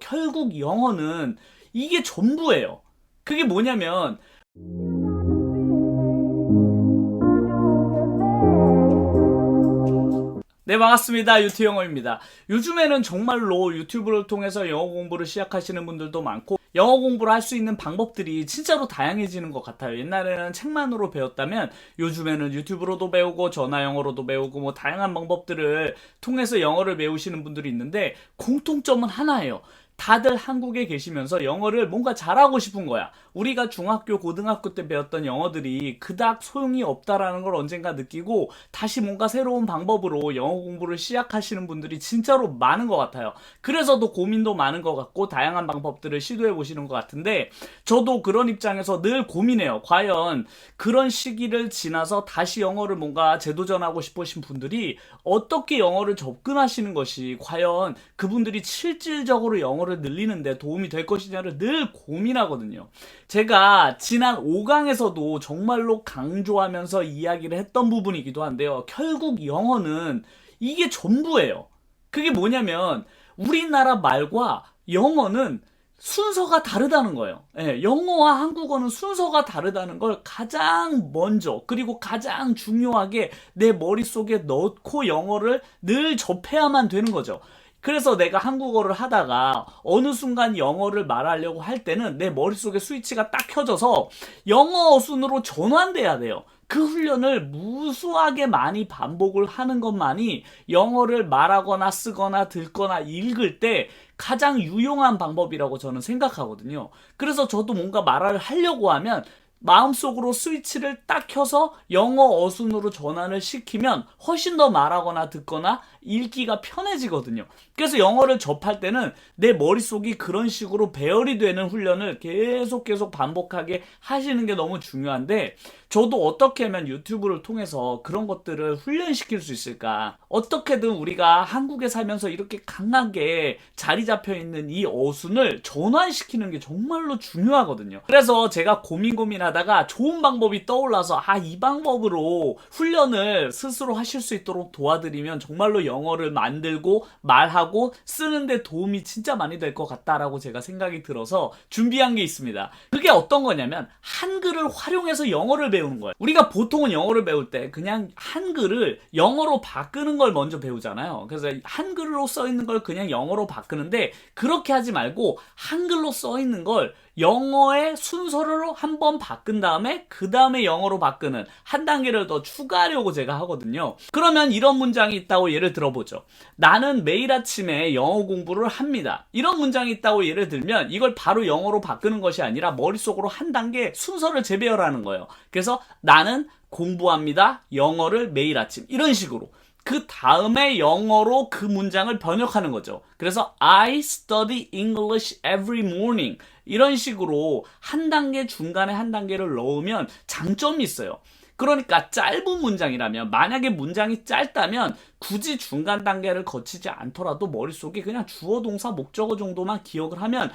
결국 영어는 이게 전부예요. 그게 뭐냐면 네, 반갑습니다. 유튜영어입니다. 요즘에는 정말로 유튜브를 통해서 영어 공부를 시작하시는 분들도 많고 영어 공부를 할 수 있는 방법들이 진짜로 다양해지는 것 같아요. 옛날에는 책만으로 배웠다면 요즘에는 유튜브로도 배우고 전화 영어로도 배우고 뭐 다양한 방법들을 통해서 영어를 배우시는 분들이 있는데 공통점은 하나예요. 다들 한국에 계시면서 영어를 뭔가 잘하고 싶은 거야. 우리가 중학교, 고등학교 때 배웠던 영어들이 그닥 소용이 없다라는 걸 언젠가 느끼고 다시 뭔가 새로운 방법으로 영어 공부를 시작하시는 분들이 진짜로 많은 것 같아요. 그래서 더 고민도 많은 것 같고 다양한 방법들을 시도해 보시는 것 같은데 저도 그런 입장에서 늘 고민해요. 과연 그런 시기를 지나서 다시 영어를 뭔가 재도전하고 싶으신 분들이 어떻게 영어를 접근하시는 것이 과연 그분들이 실질적으로 영어를 늘리는데 도움이 될 것이냐를 늘 고민하거든요. 제가 지난 5강에서도 정말로 강조하면서 이야기를 했던 부분이기도 한데요. 결국 영어는 이게 전부예요. 그게 뭐냐면 우리나라 말과 영어는 순서가 다르다는 거예요. 예, 영어와 한국어는 순서가 다르다는 걸 가장 먼저 그리고 가장 중요하게 내 머릿속에 넣고 영어를 늘 접해야만 되는 거죠. 그래서 내가 한국어를 하다가 어느 순간 영어를 말하려고 할 때는 내 머릿속에 스위치가 딱 켜져서 영어 어순으로 전환돼야 돼요. 그 훈련을 무수하게 많이 반복을 하는 것만이 영어를 말하거나 쓰거나 듣거나 읽을 때 가장 유용한 방법이라고 저는 생각하거든요. 그래서 저도 뭔가 말을 하려고 하면 마음속으로 스위치를 딱 켜서 영어 어순으로 전환을 시키면 훨씬 더 말하거나 듣거나 읽기가 편해지거든요. 그래서 영어를 접할 때는 내 머릿속이 그런 식으로 배열이 되는 훈련을 계속 반복하게 하시는 게 너무 중요한데 저도 어떻게 하면 유튜브를 통해서 그런 것들을 훈련시킬 수 있을까? 어떻게든 우리가 한국에 살면서 이렇게 강하게 자리 잡혀 있는 이 어순을 전환시키는 게 정말로 중요하거든요. 그래서 제가 고민하다가 좋은 방법이 떠올라서 이 방법으로 훈련을 스스로 하실 수 있도록 도와드리면 정말로 영어를 만들고 말하고 쓰는데 도움이 진짜 많이 될 것 같다라고 제가 생각이 들어서 준비한 게 있습니다. 그게 어떤 거냐면 한글을 활용해서 영어를 배우는 거예요. 우리가 보통은 영어를 배울 때 그냥 한글을 영어로 바꾸는 걸 먼저 배우잖아요. 그래서 한글로 써 있는 걸 그냥 영어로 바꾸는데 그렇게 하지 말고 한글로 써 있는 걸 영어의 순서로 한번 바꾼 다음에 그 다음에 영어로 바꾸는 한 단계를 더 추가하려고 제가 하거든요. 그러면 이런 문장이 있다고 예를 들어보죠. 나는 매일 아침에 영어 공부를 합니다. 이런 문장이 있다고 예를 들면 이걸 바로 영어로 바꾸는 것이 아니라 머릿속으로 한 단계 순서를 재배열하는 거예요. 그래서 나는 공부합니다. 영어를 매일 아침. 이런 식으로. 그 다음에 영어로 그 문장을 번역하는 거죠. 그래서 I study English every morning. 이런 식으로 한 단계 중간에 한 단계를 넣으면 장점이 있어요. 그러니까 짧은 문장이라면 만약에 문장이 짧다면 굳이 중간 단계를 거치지 않더라도 머릿속에 그냥 주어 동사 목적어 정도만 기억을 하면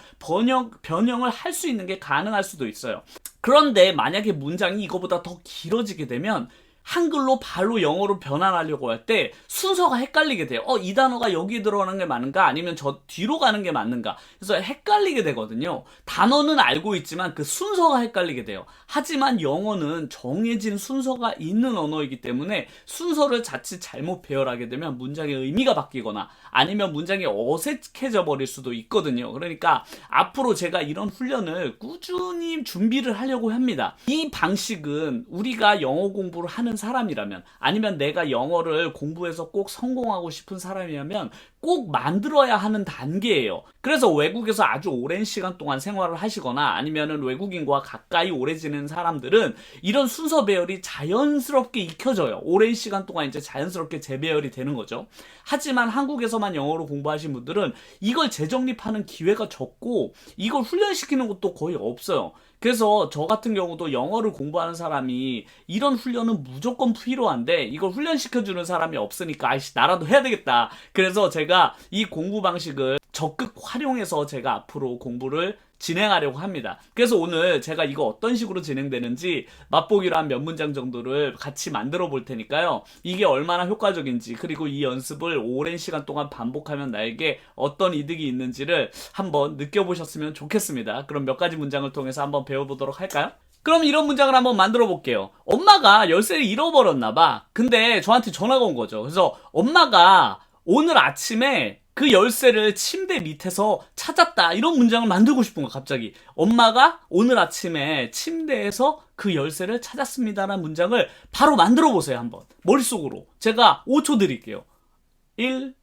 변형을 할 수 있는 게 가능할 수도 있어요. 그런데 만약에 문장이 이거보다 더 길어지게 되면 한글로 바로 영어로 변환하려고 할 때 순서가 헷갈리게 돼요. 이 단어가 여기 들어가는 게 맞는가? 아니면 저 뒤로 가는 게 맞는가? 그래서 헷갈리게 되거든요. 단어는 알고 있지만 그 순서가 헷갈리게 돼요. 하지만 영어는 정해진 순서가 있는 언어이기 때문에 순서를 자칫 잘못 배열하게 되면 문장의 의미가 바뀌거나 아니면 문장이 어색해져 버릴 수도 있거든요. 그러니까 앞으로 제가 이런 훈련을 꾸준히 준비를 하려고 합니다. 이 방식은 우리가 영어 공부를 하는 사람이라면 아니면 내가 영어를 공부해서 꼭 성공하고 싶은 사람이라면 꼭 만들어야 하는 단계예요. 그래서 외국에서 아주 오랜 시간 동안 생활을 하시거나 아니면은 외국인과 가까이 오래 지내는 사람들은 이런 순서 배열이 자연스럽게 익혀져요. 오랜 시간 동안 이제 자연스럽게 재배열이 되는 거죠. 하지만 한국에서만 영어로 공부하신 분들은 이걸 재정립하는 기회가 적고 이걸 훈련시키는 것도 거의 없어요. 그래서 저 같은 경우도 영어를 공부하는 사람이 이런 훈련은 무조건 필요한데 이걸 훈련시켜주는 사람이 없으니까 나라도 해야 되겠다. 그래서 제가 이 공부 방식을 적극 활용해서 제가 앞으로 공부를 진행하려고 합니다. 그래서 오늘 제가 이거 어떤 식으로 진행되는지 맛보기로 한 몇 문장 정도를 같이 만들어 볼 테니까요. 이게 얼마나 효과적인지, 그리고 이 연습을 오랜 시간 동안 반복하면 나에게 어떤 이득이 있는지를 한번 느껴보셨으면 좋겠습니다. 그럼 몇 가지 문장을 통해서 한번 배워보도록 할까요? 그럼 이런 문장을 한번 만들어 볼게요. 엄마가 열쇠를 잃어버렸나 봐. 근데 저한테 전화가 온 거죠. 그래서 엄마가 오늘 아침에 그 열쇠를 침대 밑에서 찾았다. 이런 문장을 만들고 싶은 거 갑자기. 엄마가 오늘 아침에 침대에서 그 열쇠를 찾았습니다라는 문장을 바로 만들어 보세요. 한번. 머릿속으로. 제가 5초 드릴게요. 1,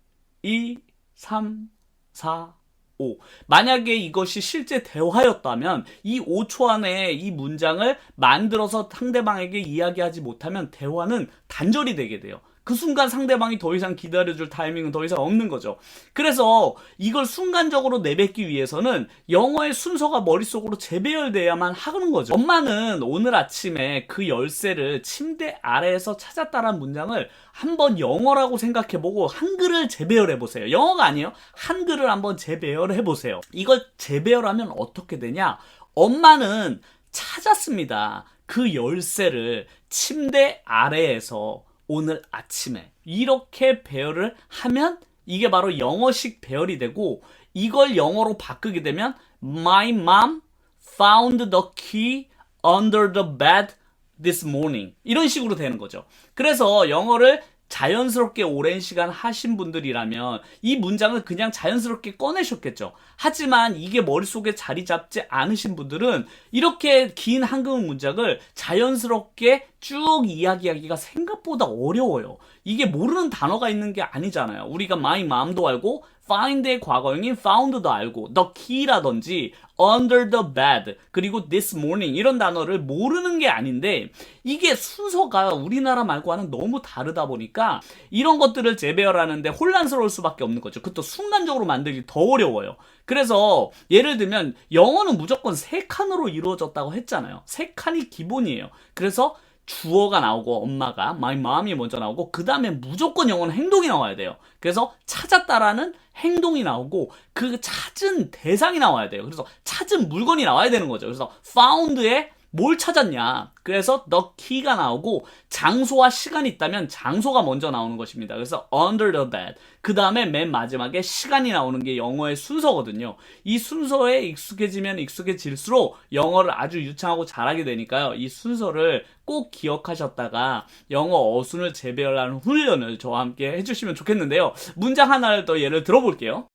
2, 3, 4, 5. 만약에 이것이 실제 대화였다면 이 5초 안에 이 문장을 만들어서 상대방에게 이야기하지 못하면 대화는 단절이 되게 돼요. 그 순간 상대방이 더 이상 기다려줄 타이밍은 더 이상 없는 거죠. 그래서 이걸 순간적으로 내뱉기 위해서는 영어의 순서가 머릿속으로 재배열돼야만 하는 거죠. 엄마는 오늘 아침에 그 열쇠를 침대 아래에서 찾았다라는 문장을 한번 영어라고 생각해보고 한글을 재배열해보세요. 영어가 아니에요. 한글을 한번 재배열해보세요. 이걸 재배열하면 어떻게 되냐? 엄마는 찾았습니다. 그 열쇠를 침대 아래에서 오늘 아침에. 이렇게 배열을 하면 이게 바로 영어식 배열이 되고, 이걸 영어로 바꾸게 되면 My mom found the key under the bed this morning. 이런 식으로 되는 거죠. 그래서 영어를 자연스럽게 오랜 시간 하신 분들이라면 이 문장을 그냥 자연스럽게 꺼내셨겠죠. 하지만 이게 머릿속에 자리 잡지 않으신 분들은 이렇게 긴 한글 문장을 자연스럽게 쭉 이야기하기가 생각보다 어려워요. 이게 모르는 단어가 있는 게 아니잖아요. 우리가 my mom도 알고 find의 과거형인 found도 알고 the key라든지 under the bed 그리고 this morning 이런 단어를 모르는 게 아닌데, 이게 순서가 우리나라 말과는 너무 다르다 보니까 이런 것들을 재배열하는데 혼란스러울 수밖에 없는 거죠. 그것도 순간적으로 만들기 더 어려워요. 그래서 예를 들면 영어는 무조건 3칸으로 이루어졌다고 했잖아요. 3칸이 기본이에요. 그래서 주어가 나오고 엄마가 my mom이 먼저 나오고 그 다음에 무조건 영어는 행동이 나와야 돼요. 그래서 찾았다라는 행동이 나오고 그 찾은 대상이 나와야 돼요. 그래서 찾은 물건이 나와야 되는 거죠. 그래서 found에 뭘 찾았냐? 그래서 the key가 나오고 장소와 시간이 있다면 장소가 먼저 나오는 것입니다. 그래서 under the bed. 그 다음에 맨 마지막에 시간이 나오는 게 영어의 순서거든요. 이 순서에 익숙해지면 익숙해질수록 영어를 아주 유창하고 잘하게 되니까요. 이 순서를 꼭 기억하셨다가 영어 어순을 재배열하는 훈련을 저와 함께 해주시면 좋겠는데요. 문장 하나를 더 예를 들어볼게요.